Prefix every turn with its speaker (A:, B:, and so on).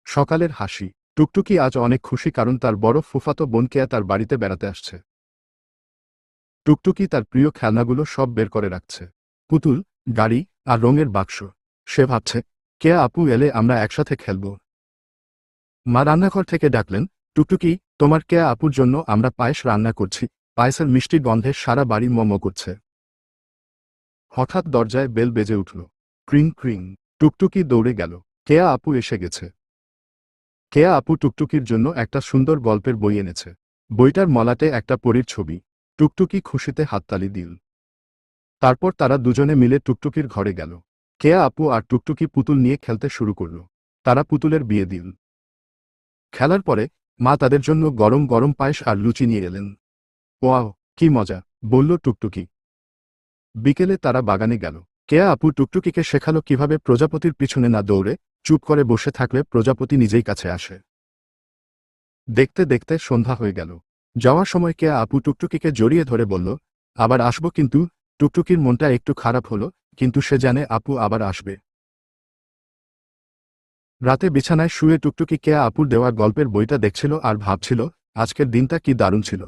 A: সকালের হাসি। টুকটুকি আজ অনেক খুশি কারণ তার বড় ফুফাতো বোন কেয়া তার বাড়িতে বেড়াতে আসছে। টুকটুকি তার প্রিয় খেলনাগুলো সব বের করে রাখছে। পুতুল, গাড়ি আর রঙের বাক্স। সে ভাবছে, কেয়া আপু এলে আমরা একসাথে খেলব। মা রান্নাঘর থেকে ডাকলেন, টুকটুকি, তোমার কেয়া আপুর জন্য আমরা পায়েস রান্না করছি। পায়েসের মিষ্টি গন্ধে সারা বাড়ি মমো করছে। হঠাৎ দরজায় বেল বেজে উঠল। ক্রিং ক্রিং। টুকটুকি দৌড়ে গেল। কেয়া আপু এসে গেছে। কেয়া আপু টুকটুকির জন্য একটা সুন্দর গল্পের বই এনেছে। বইটার মলাটে একটা পরীর ছবি। টুকটুকি খুশিতে হাততালি দিল। তারপর তারা দুজনে মিলে টুকটুকির ঘরে গেল। কেয়া আপু আর টুকটুকি পুতুল নিয়ে খেলতে শুরু করল। তারা পুতুলের বিয়ে দিল। খেলার পরে মা তাদের জন্য গরম গরম পায়েস আর লুচি নিয়ে এলেন। ওয়াও, কি মজা, বলল টুকটুকি। বিকেলে তারা বাগানে গেল। কেয়া আপু টুকটুকিকে শেখালো কিভাবে প্রজাপতির পিছনে না দৌড়ে চুপ করে বসে থাকলে প্রজাপতি নিজেই কাছে আসে। দেখতে দেখতে সন্ধ্যা হয়ে গেল। যাওয়ার সময় কেয়া আপু টুকটুকিকে জড়িয়ে ধরে বলল, আবার আসবো কিন্তু। টুকটুকির মনটা একটু খারাপ হলো, কিন্তু সে জানে আপু আবার আসবে। রাতে বিছানায় শুয়ে টুকটুকি কেয়া আপুর দেওয়া গল্পের বইটা দেখছিল আর ভাবছিল, আজকের দিনটা কি দারুণ ছিল।